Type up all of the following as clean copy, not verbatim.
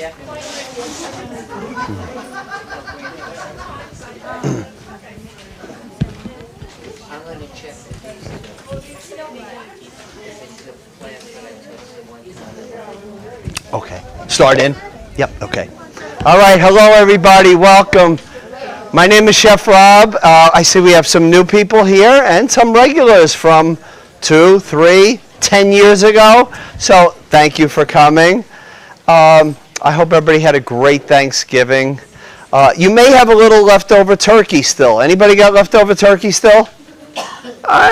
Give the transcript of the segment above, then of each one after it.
I'm going to check Okay. Start in? Yep, okay. All right, hello everybody, welcome. My name is Chef Rob. I see we have some new people here and some regulars from 2, 3, 10 years ago. So thank you for coming. I hope everybody had a great Thanksgiving. You may have a little leftover turkey still. Anybody got leftover turkey still?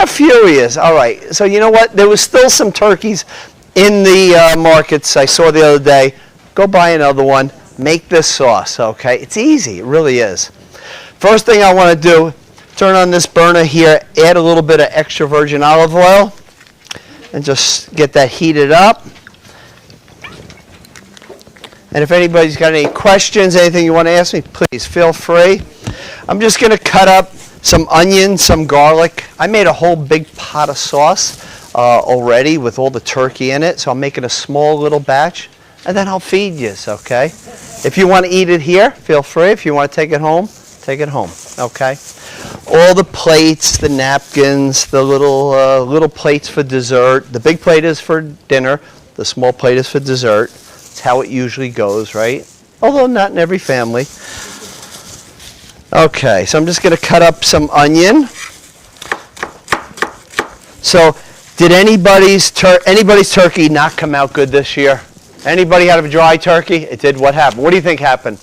Furious. All right. So you know what? There was still some turkeys in the markets I saw the other day. Go buy another one. Make this sauce, okay? It's easy. It really is. First thing I want to do, turn on this burner here, add a little bit of extra virgin olive oil, and just get that heated up. And if anybody's got any questions, anything you want to ask me, please feel free. I'm just going to cut up some onions, some garlic. I made a whole big pot of sauce already with all the turkey in it, so I'm making a small little batch, and then I'll feed you, okay? If you want to eat it here, feel free. If you want to take it home, take it home, okay? All the plates, the napkins, the little plates for dessert. The big plate is for dinner. The small plate is for dessert. It's how it usually goes, right? Although not in every family. Okay, so I'm just going to cut up some onion. So, did anybody's turkey not come out good this year? Anybody have a dry turkey? It did. What happened? What do you think happened?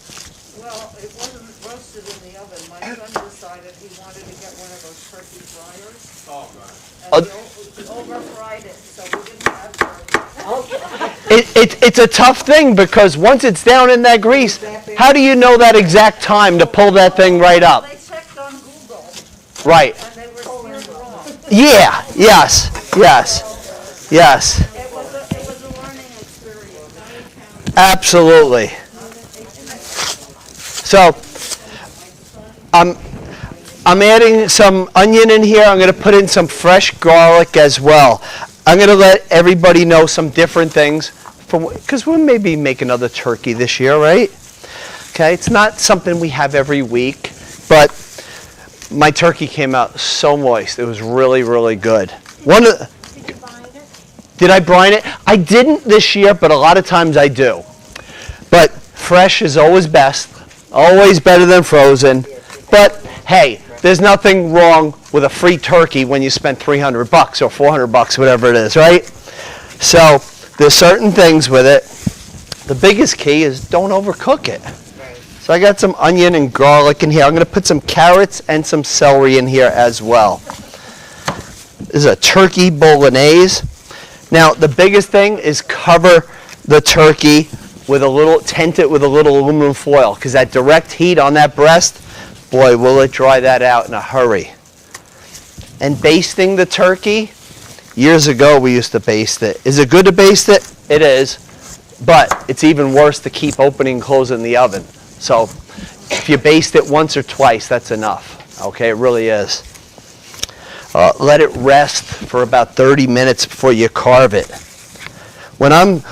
Well, it wasn't roasted in the oven. My son decided he wanted to get one of those turkey fryers. Oh, right. And he over-fried it, so we didn't have turkey. It's a tough thing because once it's down in that grease, how do you know that exact time to pull that thing right up? They checked on Google, Right. and they were steered wrong. Yeah. Yes. Yes. Yes. It was a learning experience. Absolutely. So, I'm adding some onion in here. I'm going to put in some fresh garlic as well. I'm going to let everybody know some different things because we may be making another turkey this year, right? Okay, it's not something we have every week, but my turkey came out so moist. It was really, really good. Did you brine it? Did I brine it? I didn't this year, but a lot of times I do. But fresh is always best, always better than frozen. But hey, there's nothing wrong with a free turkey when you spend $300 or $400, whatever it is, right? So there's certain things with it. The biggest key is don't overcook it. So I got some onion and garlic in here. I'm going to put some carrots and some celery in here as well. This is a turkey bolognese. Now the biggest thing is cover the turkey with tent it with a little aluminum foil, because that direct heat on that breast, boy, will it dry that out in a hurry. And basting the turkey, years ago we used to baste it. Is it good to baste it? It is, but it's even worse to keep opening and closing the oven. So if you baste it once or twice, that's enough. Okay, it really is. Let it rest for about 30 minutes before you carve it. When I'm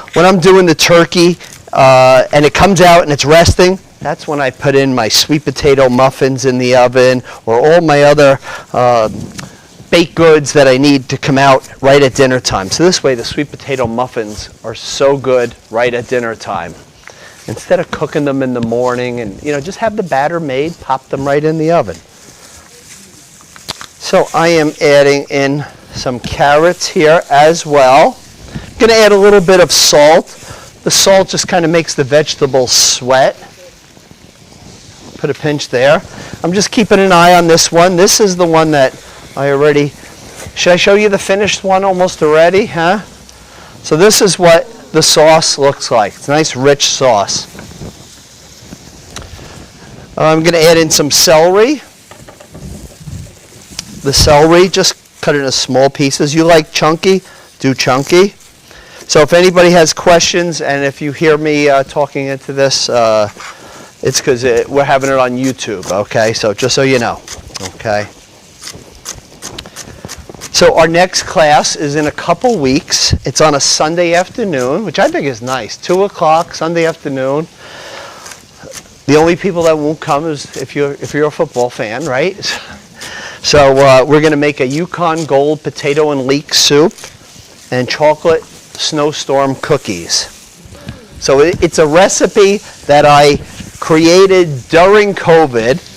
doing the turkey and it comes out and it's resting, that's when I put in my sweet potato muffins in the oven or all my other baked goods that I need to come out right at dinner time. So this way the sweet potato muffins are so good right at dinner time. Instead of cooking them in the morning and just have the batter made, pop them right in the oven. So I am adding in some carrots here as well. I'm going to add a little bit of salt. The salt just kind of makes the vegetables sweat. Put a pinch there. I'm just keeping an eye on this one. This is the one that I already... Should I show you the finished one almost already? Huh? So this is what the sauce looks like. It's a nice rich sauce. I'm going to add in some celery. The celery, just cut it into small pieces. You like chunky? Do chunky. So if anybody has questions, and if you hear me talking into this, it's because we're having it on YouTube, okay? So just so you know, okay? So our next class is in a couple weeks. It's on a Sunday afternoon, which I think is nice. 2 o'clock, Sunday afternoon. The only people that won't come is if you're a football fan, right? So we're going to make a Yukon Gold potato and leek soup and chocolate snowstorm cookies. So it's a recipe that I created during COVID.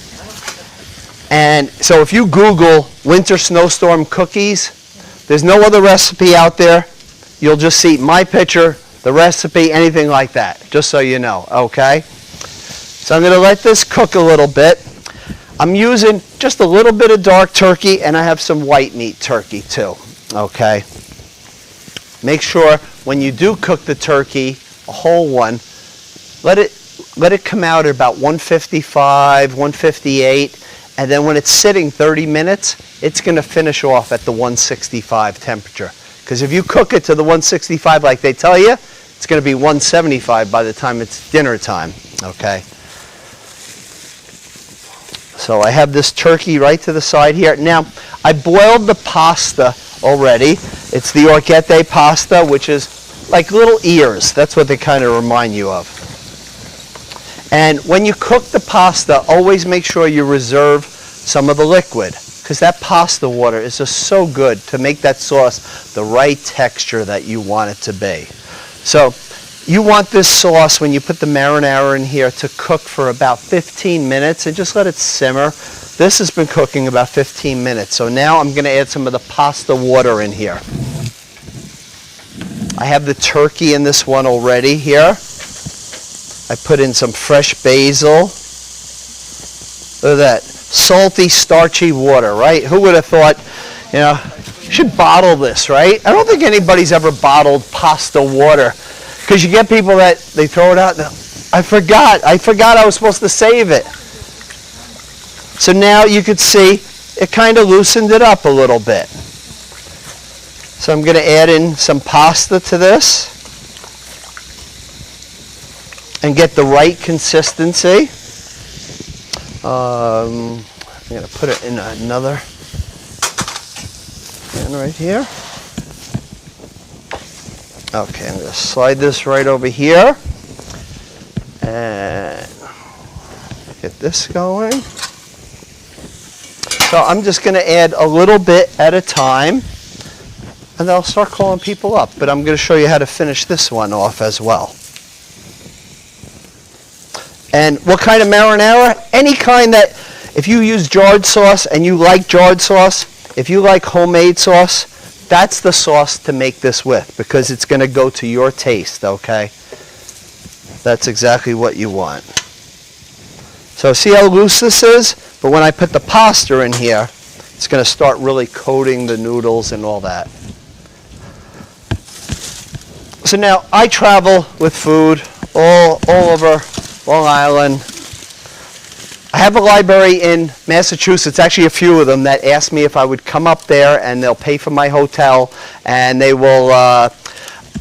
And so if you Google winter snowstorm cookies, there's no other recipe out there. You'll just see my picture, the recipe, anything like that, just so you know, okay? So I'm going to let this cook a little bit. I'm using just a little bit of dark turkey, and I have some white meat turkey too, okay? Make sure when you do cook the turkey, a whole one, let it come out at about 155, 158, and then when it's sitting 30 minutes, it's going to finish off at the 165 temperature. Because if you cook it to the 165 like they tell you, it's going to be 175 by the time it's dinner time, okay? So I have this turkey right to the side here. Now, I boiled the pasta already. It's the orchette pasta, which is like little ears. That's what they kind of remind you of. And when you cook the pasta, always make sure you reserve some of the liquid, because that pasta water is just so good to make that sauce the right texture that you want it to be. So you want this sauce, when you put the marinara in here, to cook for about 15 minutes and just let it simmer. This has been cooking about 15 minutes. So now I'm going to add some of the pasta water in here. I have the turkey in this one already here. I put in some fresh basil. Look at that. Salty, starchy water, right? Who would have thought, you know, you should bottle this, right? I don't think anybody's ever bottled pasta water. Because you get people that they throw it out. I forgot I was supposed to save it. So now you could see it kind of loosened it up a little bit. So I'm going to add in some pasta to this and get the right consistency. I'm going to put it in another pan right here. Okay, I'm going to slide this right over here and get this going. So I'm just going to add a little bit at a time, and then I'll start calling people up. But I'm going to show you how to finish this one off as well. And what kind of marinara? Any kind that, if you use jarred sauce and you like jarred sauce, if you like homemade sauce, that's the sauce to make this with, because it's going to go to your taste, okay? That's exactly what you want. So see how loose this is? But when I put the pasta in here, it's going to start really coating the noodles and all that. So now I travel with food all over Long Island. I have a library in Massachusetts, actually a few of them, that asked me if I would come up there and they'll pay for my hotel and they will,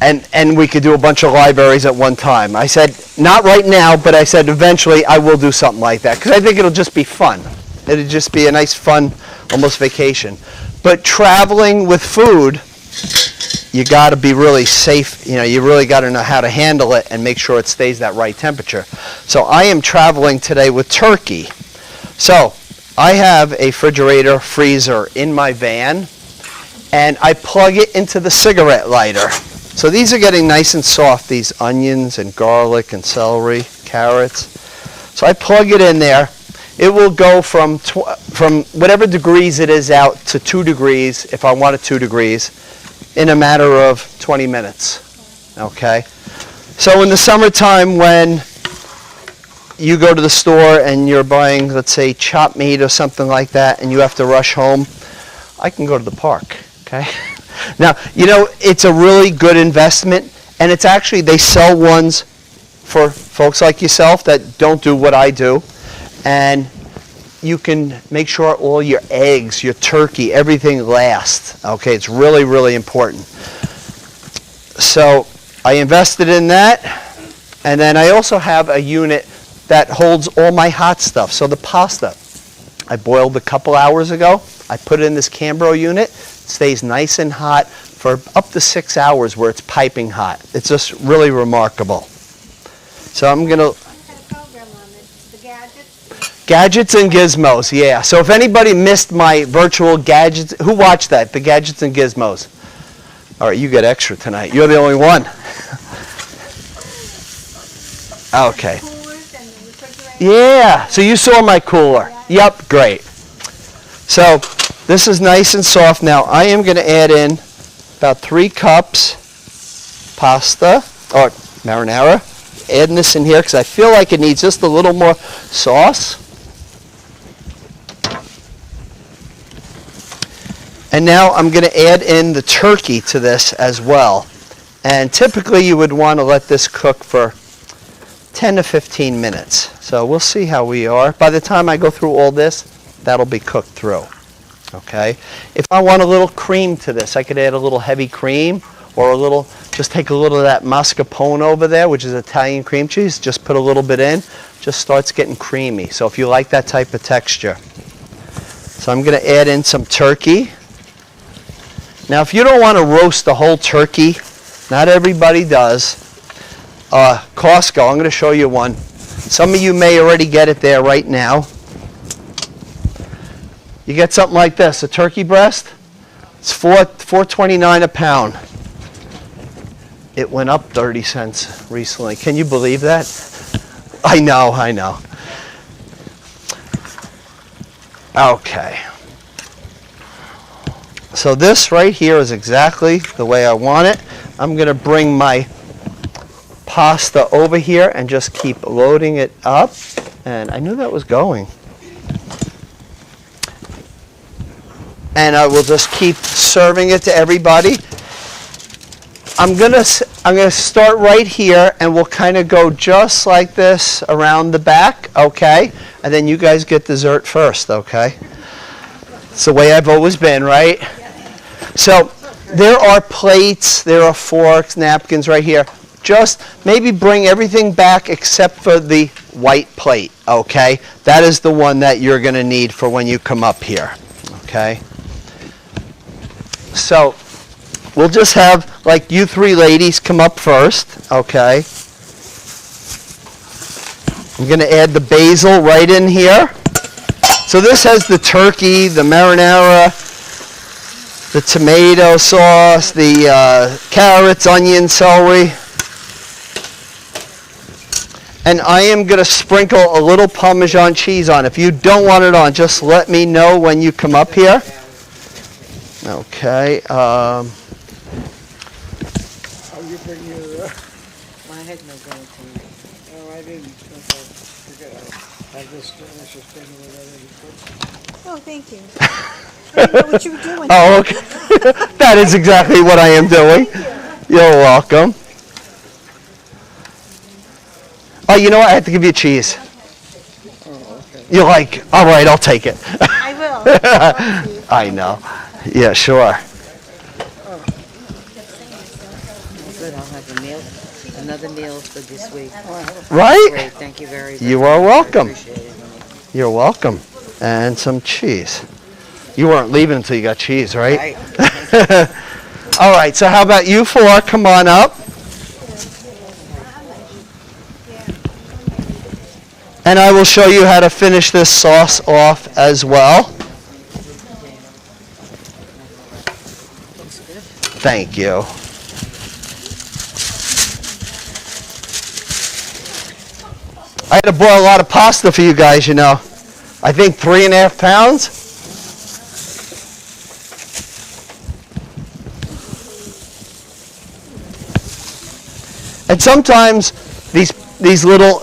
and we could do a bunch of libraries at one time. I said, not right now, but I said eventually I will do something like that because I think it'll just be fun. It'll just be a nice, fun, almost vacation. But traveling with food, you got to be really safe. You know, you really got to know how to handle it and make sure it stays that right temperature. So I am traveling today with turkey. So I have a refrigerator freezer in my van, and I plug it into the cigarette lighter. So these are getting nice and soft, these onions and garlic and celery, carrots. So I plug it in there. It will go from whatever degrees it is out to 2 degrees, if I want it 2 degrees, in a matter of 20 minutes, okay? So in the summertime when you go to the store and you're buying, let's say, chopped meat or something like that, and you have to rush home, I can go to the park, okay? Now, you know, it's a really good investment, and it's actually, they sell ones for folks like yourself that don't do what I do, and you can make sure all your eggs, your turkey, everything lasts. Okay, it's really, really important. So I invested in that, and then I also have a unit that holds all my hot stuff. So the pasta, I boiled a couple hours ago. I put it in this Cambro unit. stays nice and hot for up to 6 hours where it's piping hot. It's just really remarkable. So I'm going to... program on the gadgets. Gadgets and Gizmos, yeah. So if anybody missed my virtual gadgets, who watched that? The Gadgets and Gizmos. All right, you get extra tonight. You're the only one. Okay. Coolers and the refrigerator. Yeah, so you saw my cooler. Yep, great. So this is nice and soft. Now I am going to add in about 3 cups pasta or marinara. Adding this in here because I feel like it needs just a little more sauce. And now I'm going to add in the turkey to this as well. And typically you would want to let this cook for 10 to 15 minutes. So we'll see how we are. By the time I go through all this, that'll be cooked through. Okay? If I want a little cream to this, I could add a little heavy cream or just take a little of that mascarpone over there, which is Italian cream cheese. Just put a little bit in. Just starts getting creamy. So if you like that type of texture. So I'm going to add in some turkey. Now if you don't want to roast the whole turkey, not everybody does. Costco, I'm going to show you one. Some of you may already get it there right now. You get something like this, a turkey breast. It's $4.29 a pound. It went up 30 cents recently. Can you believe that? I know. Okay. So this right here is exactly the way I want it. I'm going to bring my pasta over here and just keep loading it up. And I knew that was going. And I will just keep serving it to everybody. I'm gonna start right here, and we'll kind of go just like this around the back, okay? And then you guys get dessert first, okay? It's the way I've always been, right? So there are plates, there are forks, napkins right here. Just maybe bring everything back except for the white plate, okay? That is the one that you're going to need for when you come up here, okay? So we'll just have, like, you 3 ladies come up first, okay? I'm going to add the basil right in here. So this has the turkey, the marinara, the tomato sauce, the carrots, onion, celery. And I am going to sprinkle a little Parmesan cheese on. If you don't want it on, just let me know when you come up here. Okay. Oh, you bring your... My head no going to. Oh, I didn't. Okay. Forget it. Have this delicious thing with that. Oh, thank you. I didn't know what you were doing. Oh, okay. That is exactly what I am doing. You're welcome. Oh, you know what? I have to give you cheese. Oh, okay. You're like, all right, I'll take it. I will. I know. Yeah, sure. Good, I'll have a meal, another meal for this week. Right? Great, thank you very much. You are welcome. I appreciate it. You're welcome. And some cheese. You weren't leaving until you got cheese, right? Right. All right, so how about you 4? Come on up. And I will show you how to finish this sauce off as well. Thank you. I had to boil a lot of pasta for you guys, you know. I think 3.5 pounds. And sometimes these little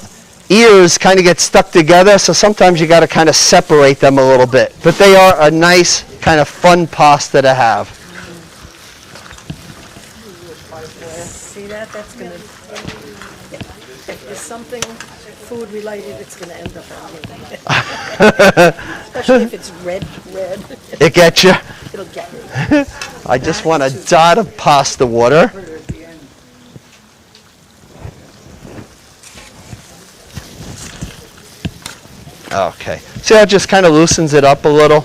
ears kind of get stuck together, so sometimes you got to kind of separate them a little bit. But they are a nice kind of fun pasta to have. See that? That's gonna, if there's something food related, it's gonna end up on me. Especially if it's red. It gets you. It'll get me. I just want a dot of pasta water. Okay. See how it just kind of loosens it up a little?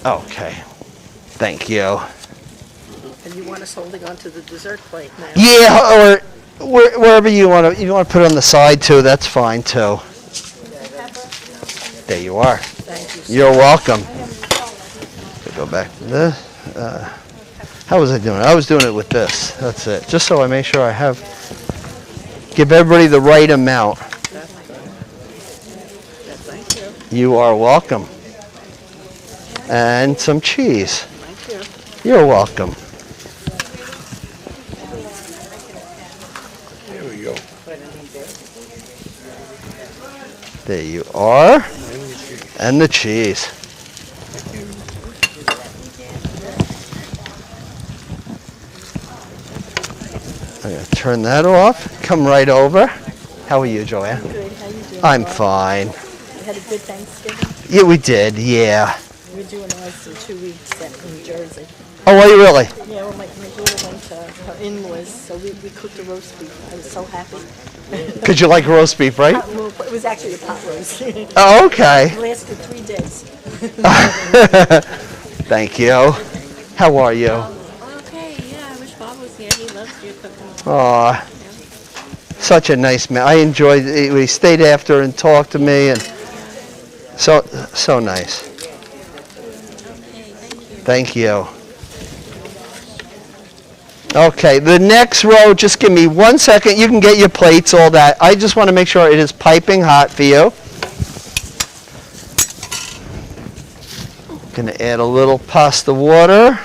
Okay. Thank you. And you want us holding on to the dessert plate now? Yeah, or wherever you want to put it on the side too, that's fine too. There you are. Thank you. You're welcome. Go back to this. How was I doing it? I was doing it with this. That's it. Just so I make sure I give everybody the right amount. Thank you. You are welcome. And some cheese. Thank you. You're welcome. There we go. There you are. And the cheese. I'm going to turn that off. Come right over. How are you, Joanne? Good. How you doing? I'm fine. You had a good Thanksgiving? Yeah, we did. Yeah. We're doing ours in 2 weeks in New Jersey. Oh, are you really? Yeah, well, my daughter went to her in-laws, so we cooked a roast beef. I was so happy. Because you like roast beef, right? Well, it was actually a pot roast. It Oh, okay. lasted 3 days. Thank you. How are you? Okay, yeah, I wish Bob was here. He loves your cooking. Aw, such a nice man. I enjoyed it. He stayed after and talked to me, and so nice. Okay, thank you. Thank you. Okay, the next row, just give me 1 second. You can get your plates, all that. I just want to make sure it is piping hot for you. Going to add a little pasta water.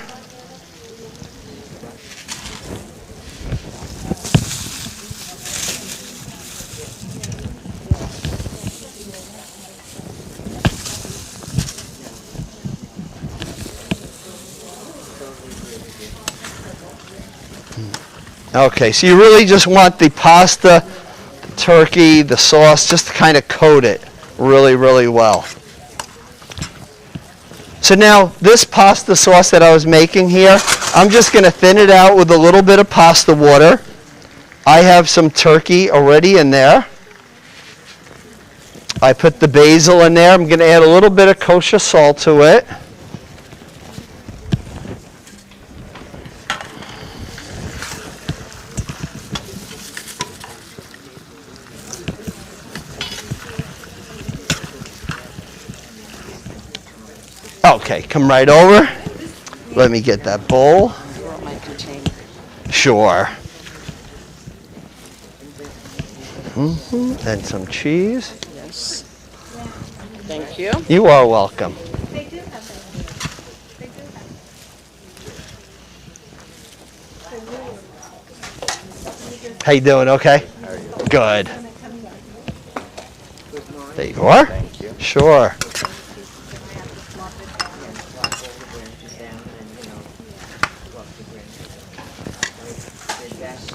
Okay, so you really just want the pasta, the turkey, the sauce, just to kind of coat it really, really well. So now, this pasta sauce that I was making here, I'm just going to thin it out with a little bit of pasta water. I have some turkey already in there. I put the basil in there. I'm going to add a little bit of kosher salt to it. Okay, come right over. Let me get that bowl. Sure. And some cheese. Yes. Thank you. You are welcome. They do have that. They do have. How you doing? Okay? Good. There you are. Thank you. Sure.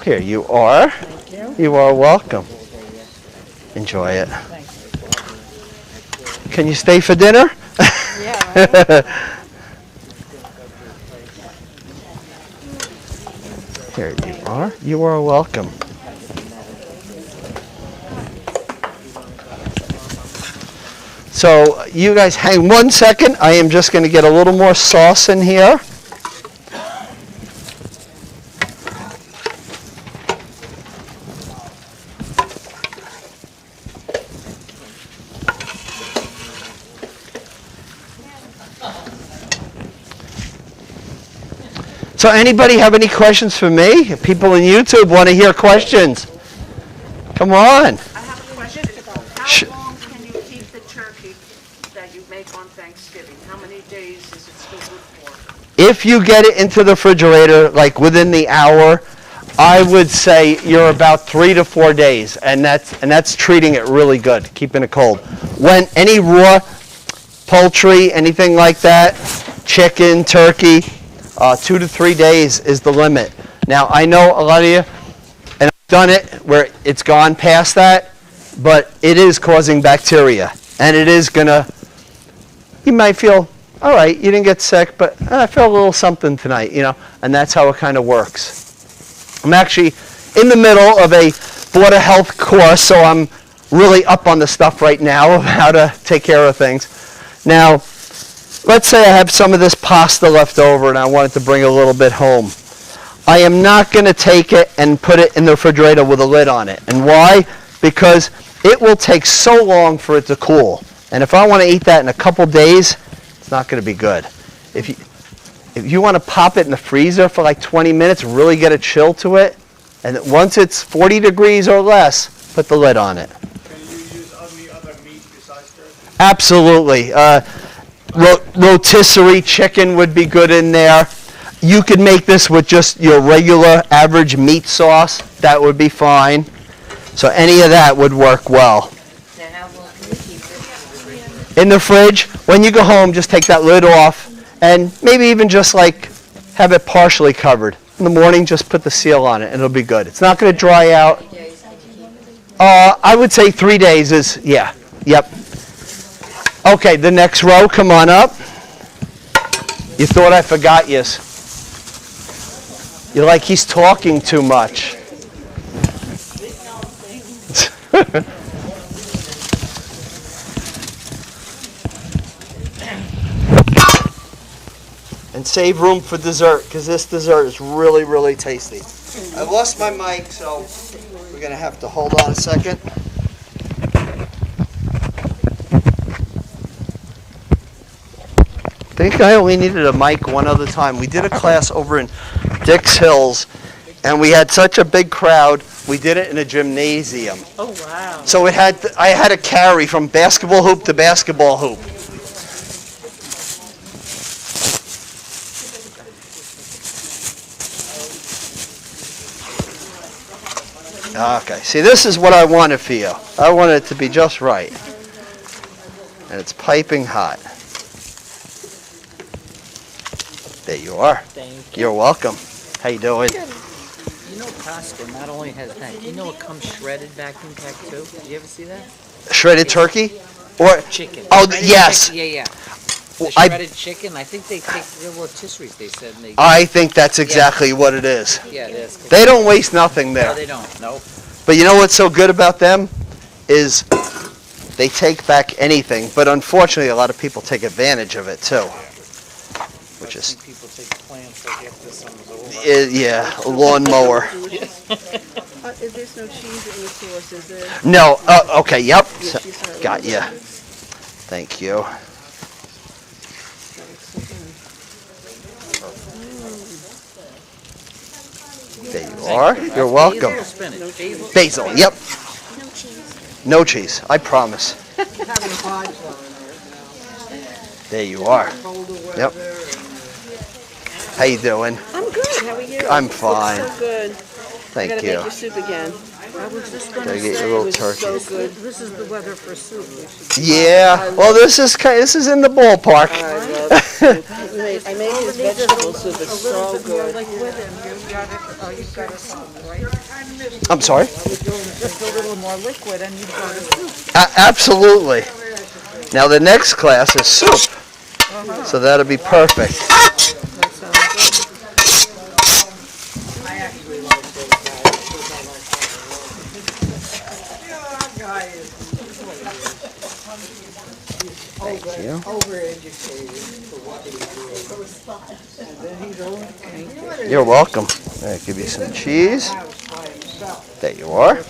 Here you are. Thank you. You are welcome. Enjoy it. Can you stay for dinner? Yeah, right. Here you are. You are welcome. So you guys hang 1 second. I am just going to get a little more sauce in here. So anybody have any questions for me? People in YouTube want to hear questions. Come on. I have a question. Sh- How long can you keep the turkey that you make on Thanksgiving? How many days is it still good for? If you get it into the refrigerator, like within the hour, I would say you're about 3 to 4 days, and that's treating it really good, keeping it cold. When any raw poultry, anything like that, chicken, turkey, 2 to 3 days is the limit. Now, I know a lot of you, and I've done it where it's gone past that, but it is causing bacteria, and it is gonna, you might feel, all right, you didn't get sick, but I felt a little something tonight, and that's how it kind of works. I'm actually in the middle of a Board of Health course, so I'm really up on the stuff right now of how to take care of things. Now, let's say I have some of this pasta left over and I wanted to bring a little bit home. I am not going to take it and put it in the refrigerator with a lid on it. And why? Because it will take so long for it to cool. And if I want to eat that in a couple days, it's not going to be good. If you want to pop it in the freezer for like 20 minutes, really get a chill to it, and once it's 40 degrees or less, put the lid on it. Can you use any other meat besides turkey? Absolutely. Rotisserie chicken would be good in there. You could make this with just your regular average meat sauce. That would be fine. So any of that would work well. Now, how long can you keep it? In the fridge, when you go home, just take that lid off and maybe even just like have it partially covered. In the morning, just put the seal on it and it'll be good. It's not going to dry out. I would say 3 days is, yeah, yep. Okay, the next row, come on up. You thought I forgot you. You're like, he's talking too much. And save room for dessert, because this dessert is really, really tasty. I lost my mic, so we're going to have to hold on a second. I think I only needed a mic one other time. We did a class over in Dix Hills, and we had such a big crowd, we did it in a gymnasium. Oh, wow. So I had to carry from basketball hoop to basketball hoop. Okay, see, this is what I wanted for you. I wanted it to be just right. And it's piping hot. There you are. Thank you. You're welcome. How you doing? You know pasta not only has that, you know it comes shredded vacuum pack too? Did you ever see that? Shredded turkey? Or Chicken. Oh, Shredded yes. chicken, yeah. The I- shredded chicken, I think they take real rotisseries, they said. And they, I think that's exactly what it is. yeah, it is. They don't waste nothing No, there. they don't. Nope. But you know what's so good about them is they take back anything. But unfortunately, a lot of people take advantage of it too. Which I is, think people take plants like after summer's over. yeah, a lawnmower. There's no cheese in the sauce, is there? No, okay, yep. Yeah, she's sorry. Got you. Thank you. There you are. You're welcome. Basil or spinach? Basil? Basil, yep. No cheese, I promise. Having hives on There you are. Yep. How you doing? I'm good, how are you? I'm fine. So good. I Thank gotta you. make your soup again. I was just Gotta gonna get your say, little it was turkey. so good. This is the weather for soup. We should- Yeah. Well, this is in the ballpark. I love soup. I made his vegetable soup, it's A so little bit more good. liquid and you've got a soup, right? I'm sorry. Just a little more liquid and you've got a soup. Absolutely. Now the next class is soup, so that'll be perfect. That sounds good. Thank you. overeducated for what he did. And then he's only You're welcome. I'll give you some cheese. house by himself. There you are. Put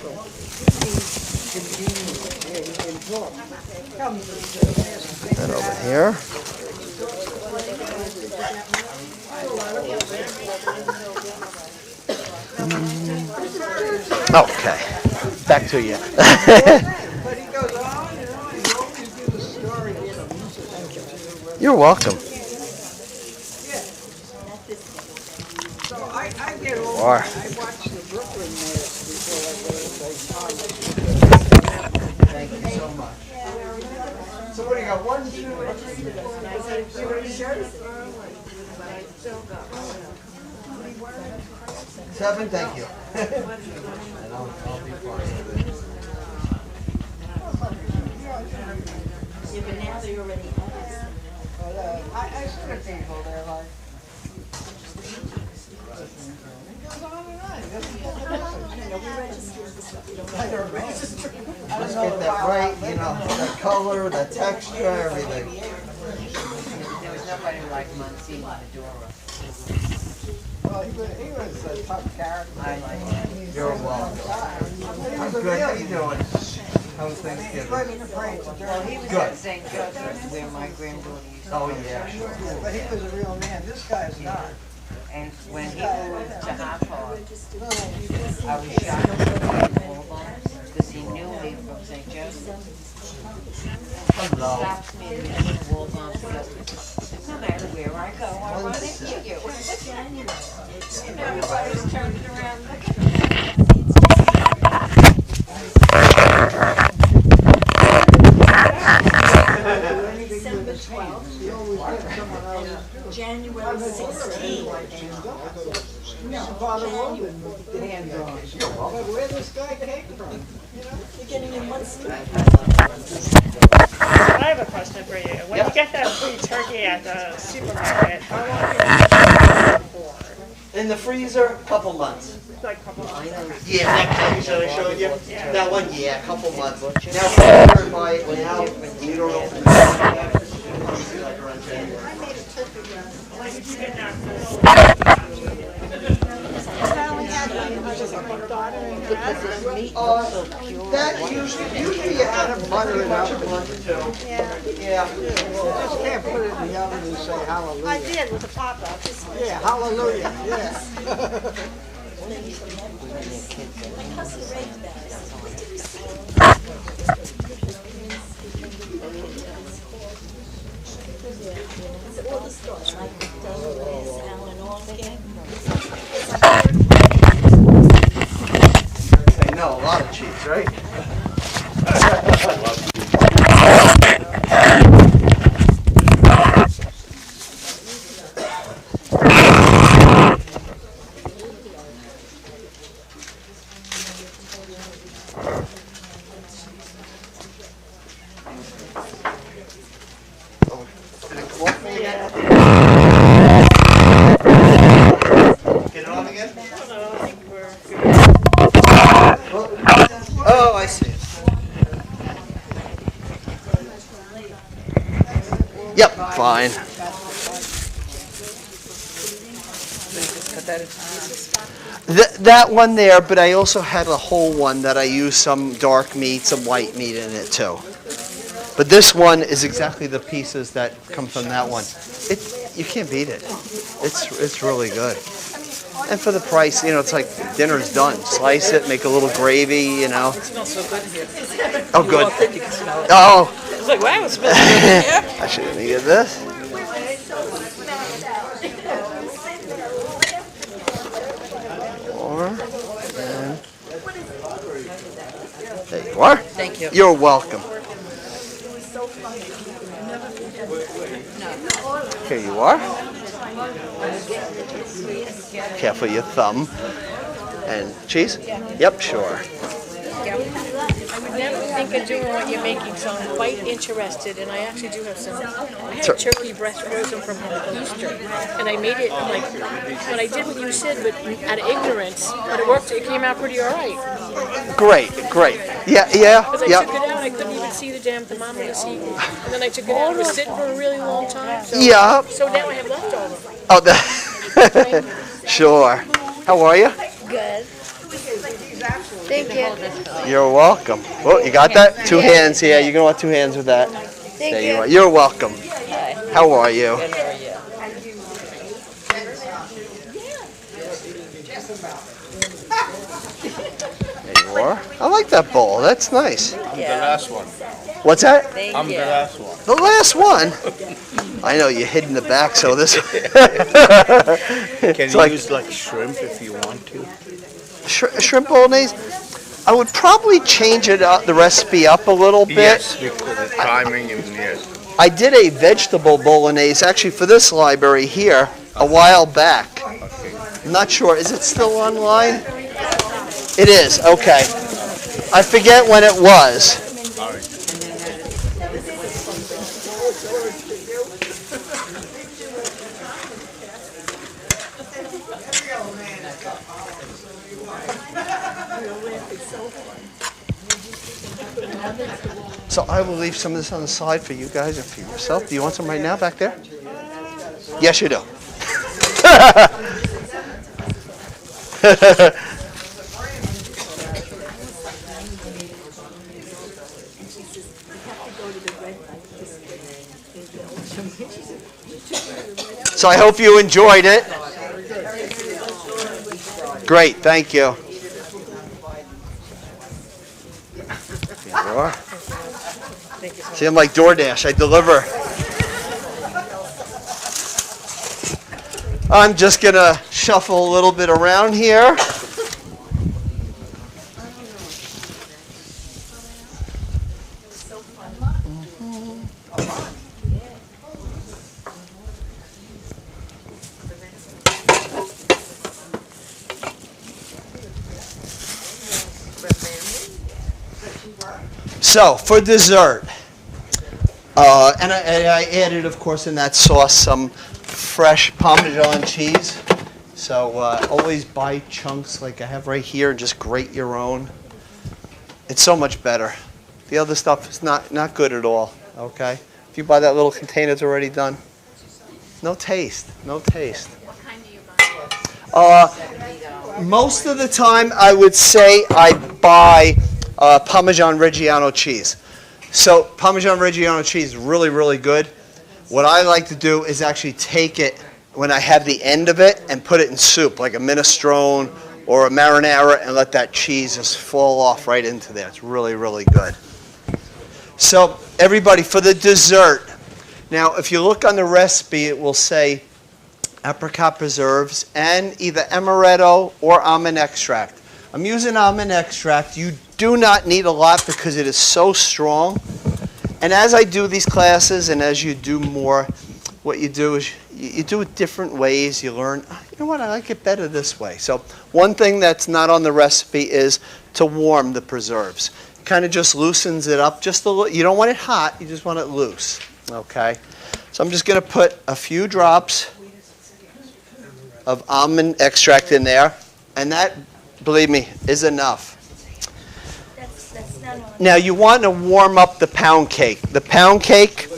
that over here. Okay. Back to you. But he goes on, he always gives a story of some music. You're welcome. So I get older, Are. I watch the Brooklyn Nets before I go to play college. Thank you so much. So what do you got? 1, 2, 7. Thank you. I sort of people, they're like, it goes on and on. It doesn't get Let's get that right, you know, the color, the texture, everything. like Monsignor Maduro. Well, he was a tough character. I like him. You're welcome. I'm good. How you doing? How's He Thanksgiving? wasn't afraid to do Well, he it. was Good. at St. Joseph's where my granddaughter used to Oh, go. yeah, sure. But he was a real man. This guy's not. And when he moved to Hot Dog, I was shocked at because he knew me from St. Joseph's. Hello. Stops me in the Woolbomb because no matter where I go, I run into you. And everybody's turning around looking at December 12th, January 16th. No, January. But where this guy came from? You're getting in one sleep. I have a question for you. When you get that free turkey at the supermarket, how long do you keep it for? In the freezer, a couple months. Like a couple months. Yeah, that package that I showed you? Yeah. That one, yeah, a couple months. Now, if you order by it now, you don't open it. Like around January. Like if you get that That usually you had to butter it up a month or two. Yeah. You just can't put it in the oven and say hallelujah. I did with the pop-up. Yeah, hallelujah, yeah. All the stores, like Delaware, Allen, Orchid. Say no, a lot of cheese, right? Get it on again? Oh, I see. Yep, fine. cut that into pieces. That one there, but I also had a whole one that I used some dark meat, some white meat in it too. But this one is exactly the pieces that come from that one. You can't beat it. It's really good. And for the price, you know, it's like dinner's done. Slice it, make a little gravy, you know. It smells so good in here. Oh, You good. walked in, you can smell it. Oh, It's like, wow, it smells good in here. I should have needed this. There you are. Thank you. You're welcome. Here you are. Careful your thumb. And cheese? Yep, sure. I would never think of doing what you're making, so I'm quite interested, and I actually do have some. I had turkey breast frozen from Easter, and I made it like when I did what you said, but out of ignorance. But it worked. It came out pretty all right. Great. Yeah. Because I took it out, I couldn't even see the damn thermometer see, and then I took it out. It was sitting for a really long time. So, Yeah. So now I have leftover. Oh, sure. How are you? Good. Thank you. You're welcome. Well, you got that? Two hands here. You're going to want two hands with that. There you are. You're welcome. How are you? Good, how are you? There you are. I like that bowl. That's nice. I'm the last one. What's that? Thank I'm you. the last one. The last one. I know you hid in the back, so this. Can you use like shrimp if you want to? Shrimp bolognese. I would probably change it up, the recipe up a little bit. Yes, because the timing and yes. I did a vegetable bolognese actually for this library here a while back. I'm not sure. Is it still online? It is. Okay. I forget when it was. All right. So I will leave some of this on the side for you guys and for yourself. Do you want some right now back there? Yes, you do. So I hope you enjoyed it. Great, thank you. Here you are. See, I'm like DoorDash, I deliver. I'm just gonna shuffle a little bit around here. So, for dessert, and I added, of course, in that sauce some fresh Parmesan cheese. So, always buy chunks like I have right here and just grate your own. It's so much better. The other stuff is not good at all, okay? If you buy that little container, it's already done. No taste, no taste. What kind do you buy? Most of the time, I would say I buy Parmesan Reggiano cheese. So Parmesan Reggiano cheese is really, really good. What I like to do is actually take it when I have the end of it and put it in soup, like a minestrone or a marinara, and let that cheese just fall off right into there. It's really, really good. So everybody, for the dessert, now if you look on the recipe, it will say apricot preserves and either amaretto or almond extract. I'm using almond extract. You do not need a lot because it is so strong. And as I do these classes and as you do more, what you do is you do it different ways. You learn, you know what, I like it better this way. So one thing that's not on the recipe is to warm the preserves. Kind of just loosens it up just a little. You don't want it hot, you just want it loose. Okay? So I'm just going to put a few drops of almond extract in there. And that, believe me, is enough. Now you want to warm up the pound cake. The pound cake,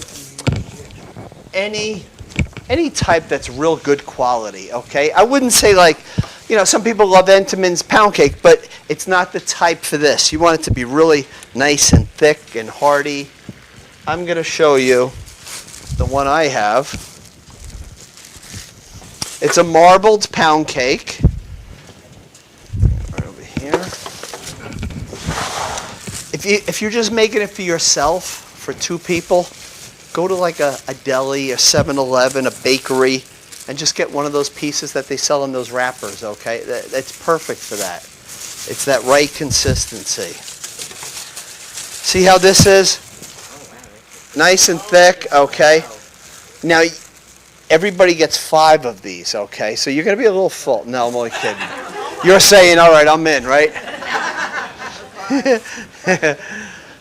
any type that's real good quality, okay? I wouldn't say like, you know, some people love Entenmann's pound cake, but it's not the type for this. You want it to be really nice and thick and hearty. I'm going to show you the one I have. It's a marbled pound cake. Right over here. If you're just making it for yourself, for two people, go to like a deli, a 7-Eleven, a bakery, and just get one of those pieces that they sell in those wrappers, okay? It's perfect for that. It's that right consistency. See how this is? Nice and thick, okay? Now, everybody gets 5 of these, okay? So you're going to be a little full. No, I'm only kidding. You're saying, all right, I'm in, right?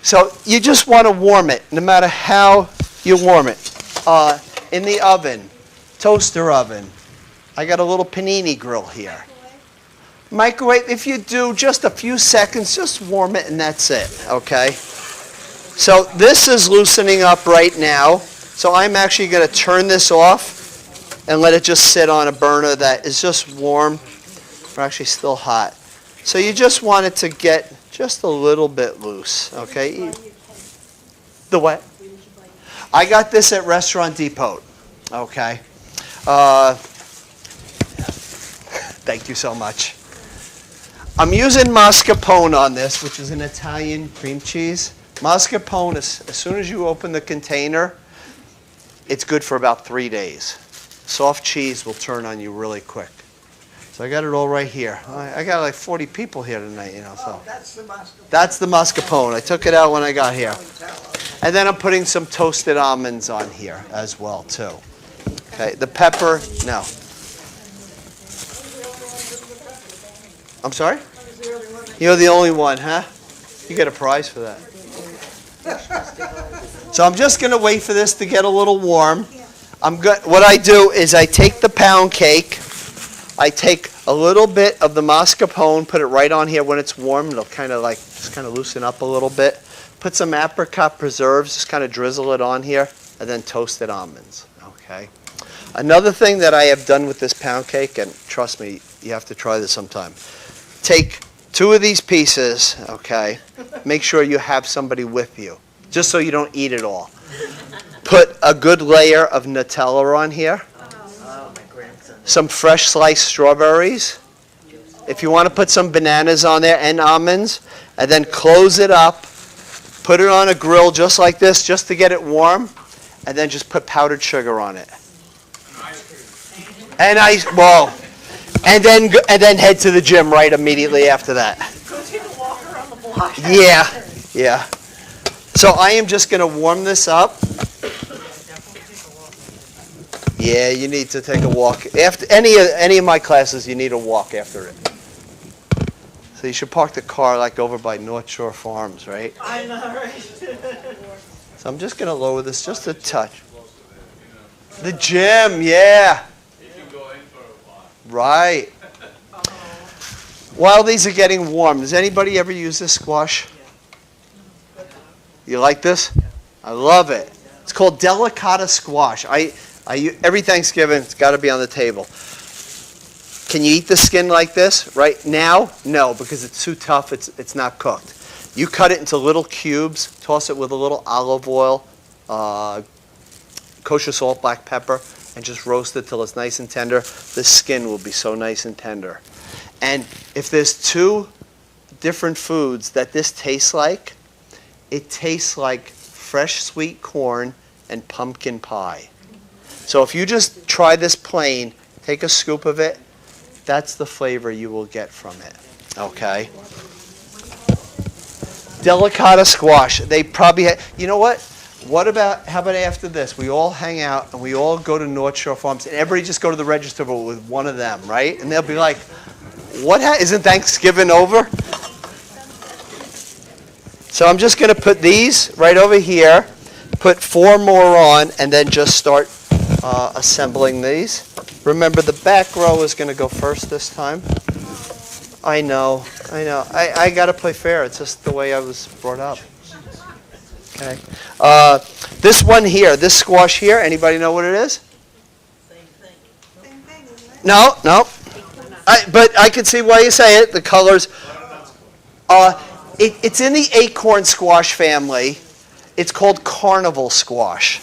So you just want to warm it, no matter how you warm it. In the oven, toaster oven. I got a little panini grill here. Microwave, if you do just a few seconds, just warm it and that's it, okay? So this is loosening up right now. So I'm actually going to turn this off and let it just sit on a burner that is just warm, or actually still hot. So you just want it to get just a little bit loose, okay? The what? I got this at Restaurant Depot, okay? Thank you so much. I'm using mascarpone on this, which is an Italian cream cheese. Mascarpone, as soon as you open the container, it's good for about 3 days. Soft cheese will turn on you really quick. So I got it all right here. I got like 40 people here tonight, you know. So that's the mascarpone. I took it out when I got here. And then I'm putting some toasted almonds on here as well, too. Okay, the pepper, no. I'm sorry? You're the only one, huh? You get a prize for that. So I'm just going to wait for this to get a little warm. What I do is I take the pound cake, I take a little bit of the mascarpone, put it right on here when it's warm. It'll kind of like just kind of loosen up a little bit. Put some apricot preserves, just kind of drizzle it on here, and then toasted almonds. Okay. Another thing that I have done with this pound cake, and trust me, you have to try this sometime. Take 2 of these pieces, okay? Make sure you have somebody with you, just so you don't eat it all. Put a good layer of Nutella on here. Some fresh sliced strawberries. If you want to put some bananas on there and almonds, and then close it up. Put it on a grill just like this, just to get it warm, and then just put powdered sugar on it. And and then head to the gym right immediately after that. Go take a walk around the block. Yeah. So I am just going to warm this up. Yeah, you need to take a walk. After any of my classes, you need a walk after it. So you should park the car like over by North Shore Farms, right? I know, right? So I'm just going to lower this just a touch. The gym, yeah. Right. While these are getting warm, does anybody ever use this squash? You like this? I love it. It's called Delicata Squash. Every Thanksgiving, it's got to be on the table. Can you eat the skin like this right now? No, because it's too tough. It's not cooked. You cut it into little cubes, toss it with a little olive oil, kosher salt, black pepper, and just roast it till it's nice and tender. The skin will be so nice and tender. And if there's 2 different foods that this tastes like, it tastes like fresh sweet corn and pumpkin pie. So if you just try this plain, take a scoop of it, that's the flavor you will get from it. Okay? Delicata Squash. They probably you know what? How about after this? We all hang out and we all go to North Shore Farms and everybody just go to the register with one of them, right? And they'll be like, isn't Thanksgiving over? So I'm just going to put these right over here, put 4 more on, and then just start assembling these. Remember, the back row is going to go first this time. I know. I got to play fair. It's just the way I was brought up. Okay. This one here, this squash here, anybody know what it is? Same thing, isn't it? No. But I can see why you say it. The colors. It's in the acorn squash family. It's called carnival squash.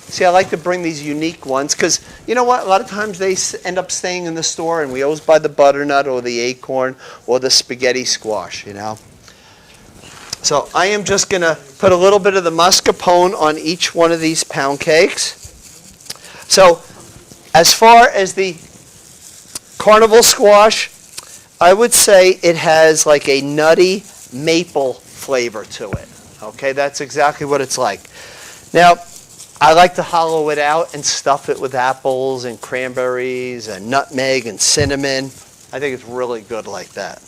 See, I like to bring these unique ones because, you know what, a lot of times they end up staying in the store and we always buy the butternut or the acorn or the spaghetti squash, you know. So I am just going to put a little bit of the mascarpone on each one of these pound cakes. So as far as the carnival squash, I would say it has like a nutty maple flavor to it. Okay, that's exactly what it's like. Now, I like to hollow it out and stuff it with apples and cranberries and nutmeg and cinnamon. I think it's really good like that.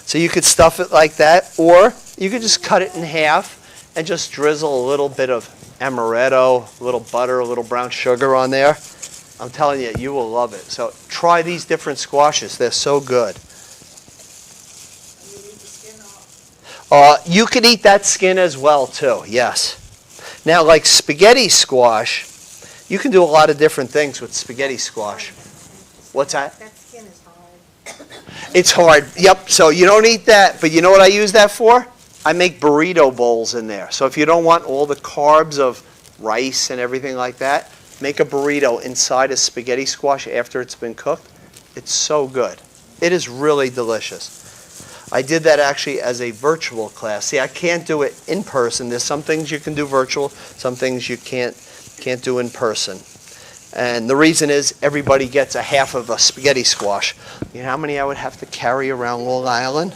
So you could stuff it like that, or you could just cut it in half and just drizzle a little bit of amaretto, a little butter, a little brown sugar on there. I'm telling you, you will love it. So try these different squashes. They're so good. You could eat that skin as well, too. Yes. Now, like spaghetti squash, you can do a lot of different things with spaghetti squash. What's that? That skin is hard. It's hard. Yep. So you don't eat that. But you know what I use that for? I make burrito bowls in there. So if you don't want all the carbs of rice and everything like that, make a burrito inside a spaghetti squash after it's been cooked. It's so good. It is really delicious. I did that actually as a virtual class. See, I can't do it in person. There's some things you can do virtual, some things you can't do in person. And the reason is everybody gets a half of a spaghetti squash. You know how many I would have to carry around Long Island?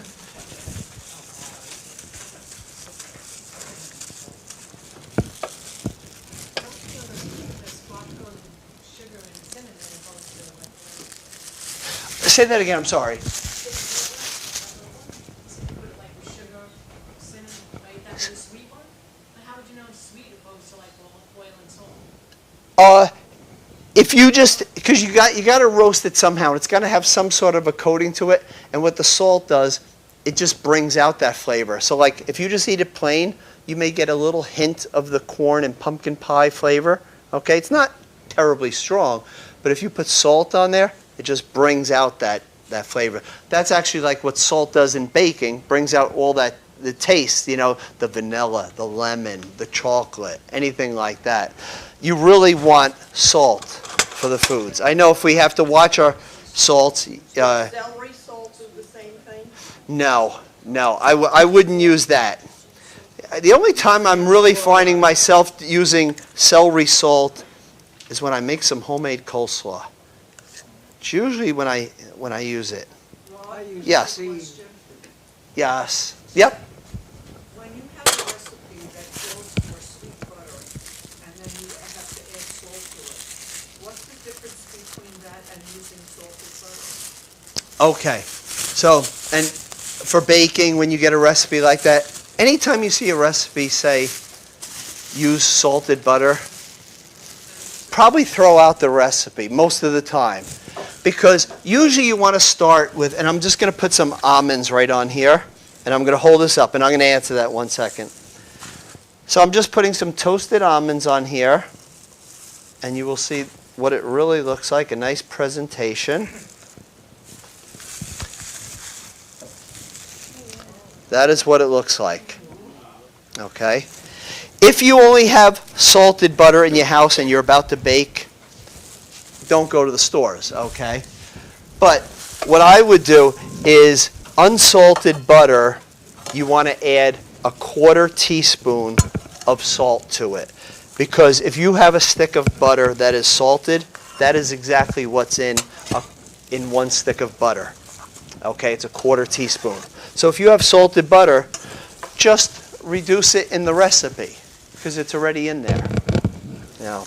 Say that again, I'm sorry. If you just, because you got to roast it somehow. It's got to have some sort of a coating to it. And what the salt does, it just brings out that flavor. So like if you just eat it plain, you may get a little hint of the corn and pumpkin pie flavor. Okay, it's not terribly strong. But if you put salt on there, it just brings out that flavor. That's actually like what salt does in baking, brings out all that, the taste, you know, the vanilla, the lemon, the chocolate, anything like that. You really want salt for the foods. I know if we have to watch our salts. Celery salt do the same thing? No, I wouldn't use that. The only time I'm really finding myself using celery salt is when I make some homemade coleslaw. It's usually when I use it. I use Yes. seed. Yes. Yep. When you have a recipe that calls for sweet butter, and then you have to add salt to it, what's the difference between that and using salted butter? Okay. So, and for baking, when you get a recipe like that, anytime you see a recipe say use salted butter, probably throw out the recipe most of the time. Because usually you want to start with, and I'm just going to put some almonds right on here, and I'm going to hold this up, and I'm going to answer that 1 second. So I'm just putting some toasted almonds on here, and you will see what it really looks like, a nice presentation. That is what it looks like. Okay? If you only have salted butter in your house and you're about to bake, don't go to the stores, okay? But what I would do is unsalted butter, you want to add a 1/4 teaspoon of salt to it. Because if you have a stick of butter that is salted, that is exactly what's in 1 stick of butter. Okay, it's a 1/4 teaspoon. So if you have salted butter, just reduce it in the recipe because it's already in there. Now,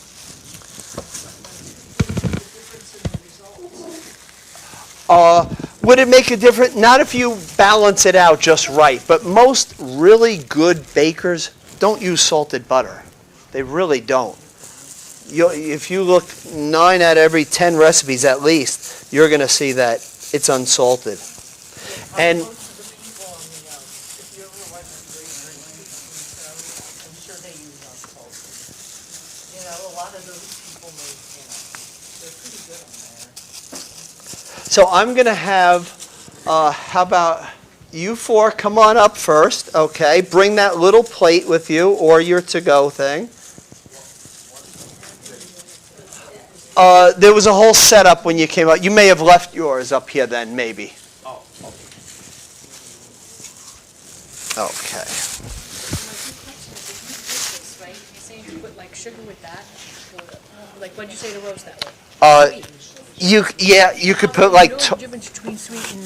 would it make a difference? Not if you balance it out just right, but most really good bakers don't use salted butter. They really don't. If you look 9 out of every 10 recipes at least, you're going to see that it's unsalted. And Most of the people on the, if you ever went to bakery, I'm sure they use unsalted. You know, a lot of those people make, they're pretty good on there. so I'm going to have, how about you 4 come on up first, okay? Bring that little plate with you or your to-go thing. There was a whole setup when you came out. You may have left yours up here then, maybe. Okay. Right? You're saying you put like sugar with that, like what'd you say to roast that with? You could put like, You know the difference between sweet and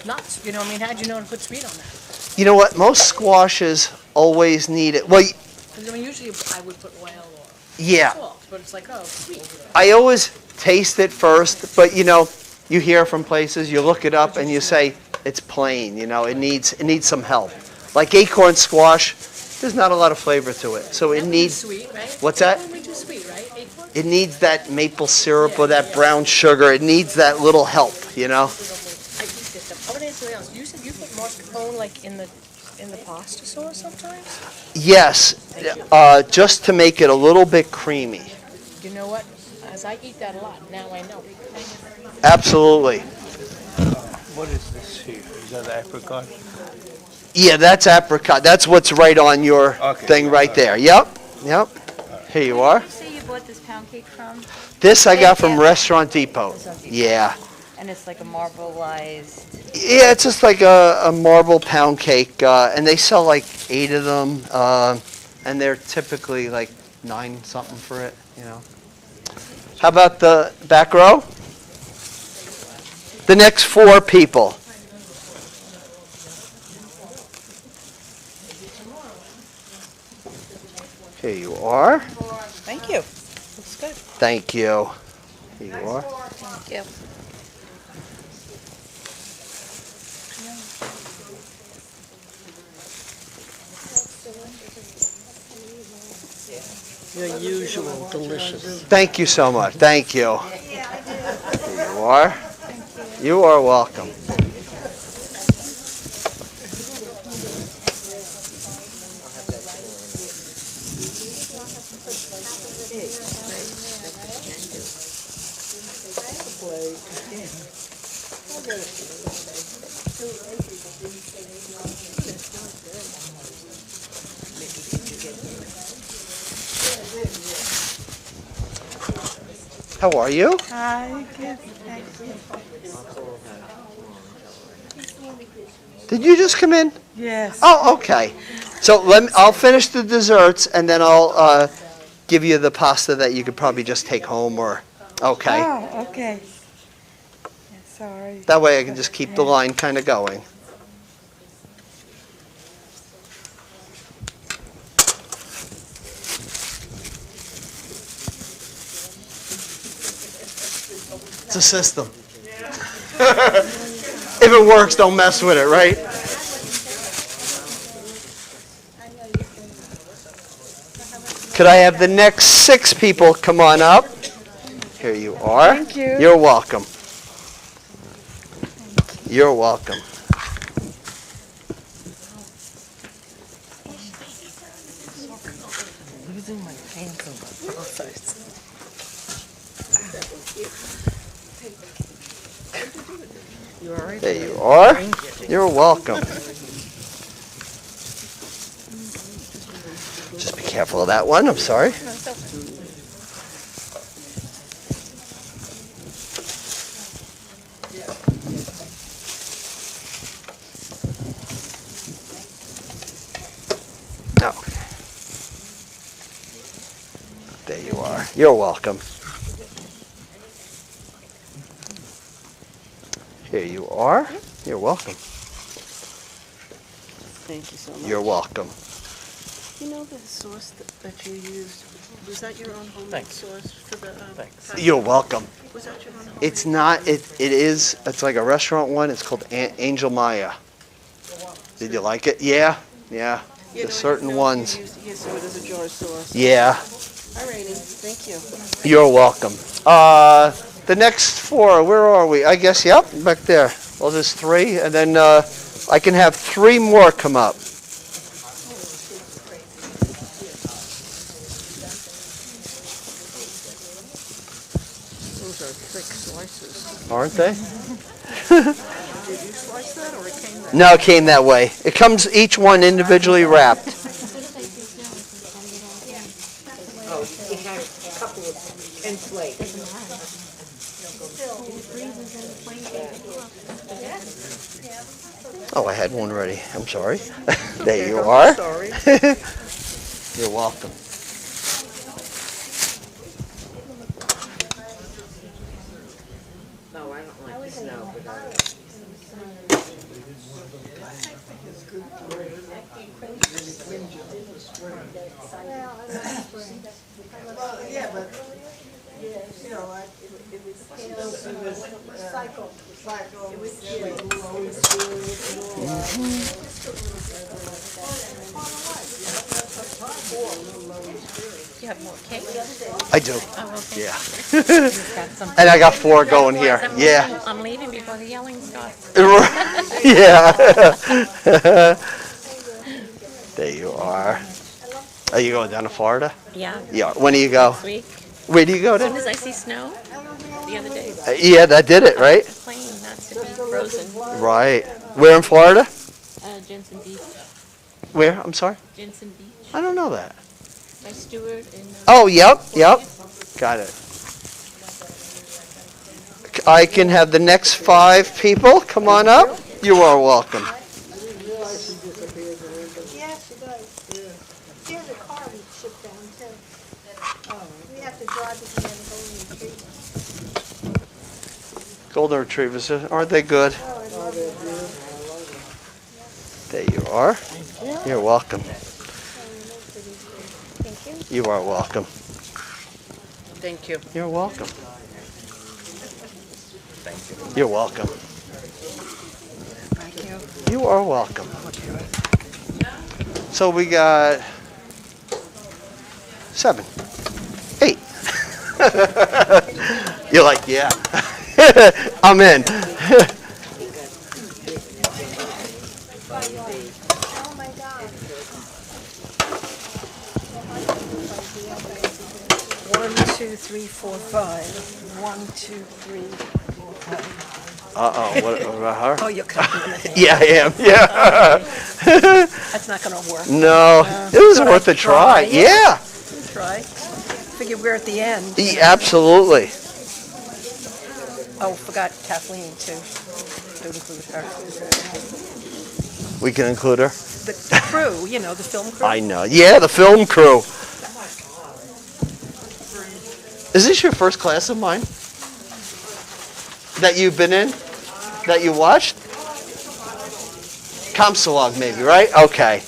nuts, you know, I mean, how'd you know to put sweet on that? you know what, most squashes always need it. Well, Because I mean, usually I would put oil or yeah, salt, but it's like, oh, sweet. I always taste it first, but you know, you hear from places, you look it up and you say, it's plain, you know, it needs some help. Like acorn squash, there's not a lot of flavor to it. So it That would be needs, sweet, right? what's that? That would be too sweet, right? Acorn? It needs that maple syrup or that brown sugar. It needs that little help, you know? I eat this stuff. I want to ask something else. You said you put mascarpone like in the pasta sauce sometimes? Yes, just to make it a little bit creamy. You know what? As I eat that a lot, now I know. Absolutely. What is this here? Is that apricot? Yeah, that's apricot. That's what's right on your Okay. thing right there. Yep. Here you are. Did you say you bought this pound cake from? This I got from Restaurant Depot. Yeah. And it's like a marbleized. Yeah, it's just like a marble pound cake, and they sell like 8 of them, and they're typically like 9 something for it, you know. How about the back row? The next 4 people. Here you are. Thank you. Looks good. Thank you. Here you are. Thank you. Your usual delicious. Thank you so much. Thank you. Here you are. You are welcome. How are you? Hi, good, thank you. Did you just come in? Yes. Oh, okay. So I'll finish the desserts and then I'll give you the pasta that you could probably just take home or, okay. Oh, okay. Yeah, sorry. That way I can just keep the line kind of going. It's a system. If it works, don't mess with it, right? Could I have the next 6 people come on up? Here you are. Thank you. You're welcome. You're welcome. Losing my pants on my pulsars. You all right? There you are. You're welcome. Just be careful of that one. I'm sorry. No. There you are. You're welcome. Here you are. You're welcome. Thank you so much. You're welcome. You know the sauce that you used, was that your own homemade sauce for the pasta? You're welcome. Was that your own homemade? It's not. It is. It's like a restaurant one. It's called Angel Maya. Did you like it? Yeah. Yeah. Yeah, There's certain ones. Yes, so it is a jar sauce. Yeah. Alrighty, thank you. You're welcome. The next 4. Where are we? I guess. Yep. Back there. Well, there's 3, and then I can have 3 more come up. Those are thick slices. Aren't they? Did you slice that or it came that? No, it came that way. It comes each one individually wrapped. Oh, you have a couple of 10 plates. Oh, I had one ready. I'm sorry. There you are. Sorry. You're welcome. No, I don't like the snow, but I... Yeah, but, you know, it was cycle. It was always You have more cake? I do. Oh, okay. Yeah. Got some. And I got 4 going here. Yeah. I'm leaving before the yelling starts. Yeah. There you are. Are you going down to Florida? Yeah, Yeah. When do you go? this week. Where do you go As soon to? as I see snow, the other day, Yeah, that did it, right? plane not to be frozen. Right. Where in Florida? Jensen Beach, Where? I'm sorry? Jensen Beach, I don't know that. by Stewart and. Oh, yep. Got it. I can have the next 5 people come on up. You are welcome. Yeah, she does. She has a car we ship down too. We have to drive it to the golden retriever. Golden retrievers, aren't they good? There you are. You're welcome. You are welcome. Thank you. You're welcome. You're welcome. Thank you. You are welcome. So we got 7, 8. You're like, yeah. I'm in. Oh my God. 1, 2, 3, 4, 5. 1, 2, 3, 4, 5. What about her? Oh, you're complimenting. Yeah, I am. Yeah. That's not gonna work. No, it was But worth I a try. Yeah. Try. Figure we're at the end. Absolutely. Oh, forgot Kathleen too. Don't include her. We can include her. The crew, you know, the film crew. I know. Yeah, the film crew. Is this your first class of mine? That you've been in? That you watched? Comsalog maybe, right? Okay.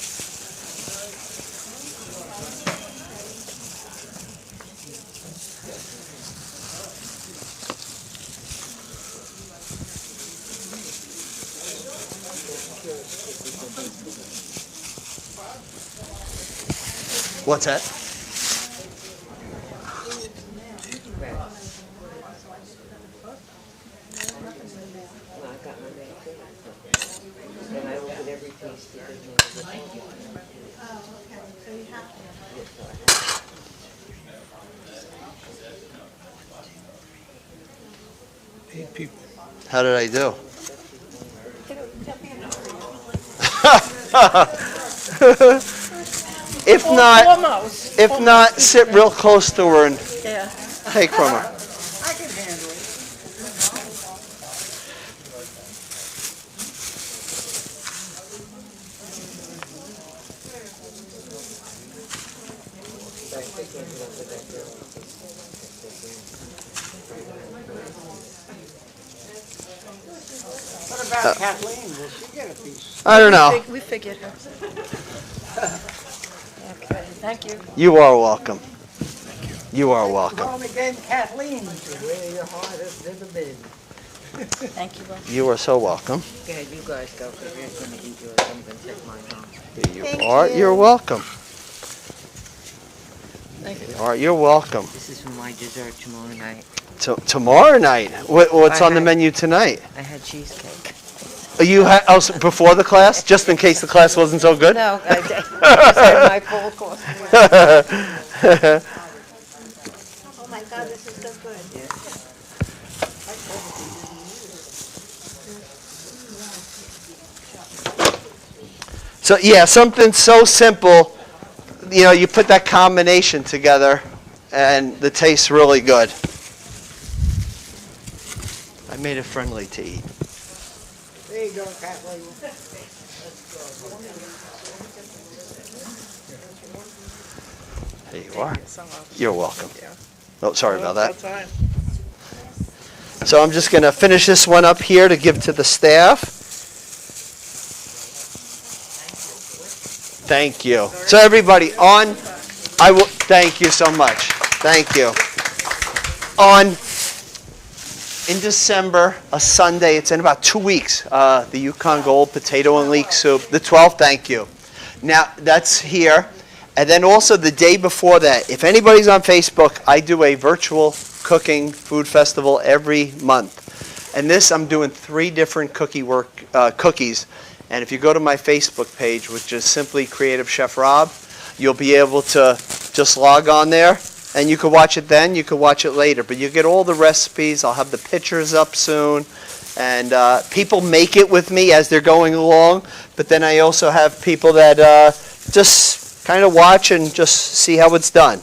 What's that? How did I do? If not, sit real close to her and take from her. I can handle it. What about Kathleen? Will she get a piece? I don't know. We figured her. Okay, thank you. You are welcome. You are welcome. Home again, Kathleen, to where your heart has never been. Thank you. You are so welcome. Yeah, you guys go, because we're going to eat yours. I'm going to take mine home. You are. You're welcome. Thank you. All right, you're welcome. This is for my dessert tomorrow night. Tomorrow night. What's on the menu tonight? I had cheesecake. You had before the class, just in case the class wasn't so good. No, I just had my full course. Oh my God, this is so good. So yeah, something so simple, you know, you put that combination together and the taste's really good. I made it friendly to eat. There you go, Kathleen. There you are. You're welcome. Oh, sorry about that. So I'm just going to finish this one up here to give to the staff. Thank you. So everybody, thank you so much. Thank you. In December, a Sunday, it's in about 2 weeks, the Yukon Gold Potato and Leek Soup, the 12th, thank you. Now, that's here. And then also the day before that, if anybody's on Facebook, I do a virtual cooking food festival every month. And this, I'm doing 3 different cookies. And if you go to my Facebook page, which is simply Creative Chef Rob, you'll be able to just log on there. And you can watch it then, you can watch it later. But you get all the recipes. I'll have the pictures up soon. And people make it with me as they're going along. But then I also have people that just kind of watch and just see how it's done.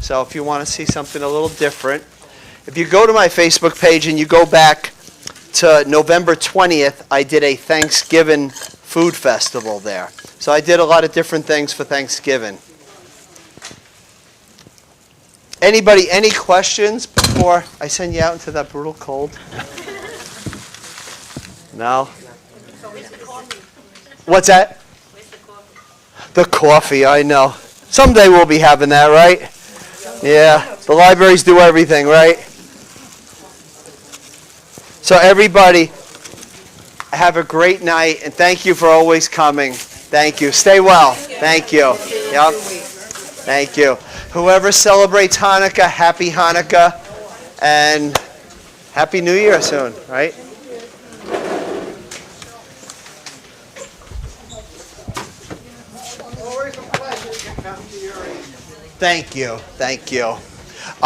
So if you want to see something a little different, if you go to my Facebook page and you go back to November 20th, I did a Thanksgiving food festival there. So I did a lot of different things for Thanksgiving. Anybody, any questions before I send you out into that brutal cold? No? What's that? The coffee, I know. Someday we'll be having that, right? Yeah, the libraries do everything, right? So everybody, have a great night, and thank you for always coming. Thank you. Stay well. Thank you. Yep. Thank you. Whoever celebrates Hanukkah, happy Hanukkah, and Happy New Year soon, right? Always a pleasure to come to your age. Thank you. Thank you.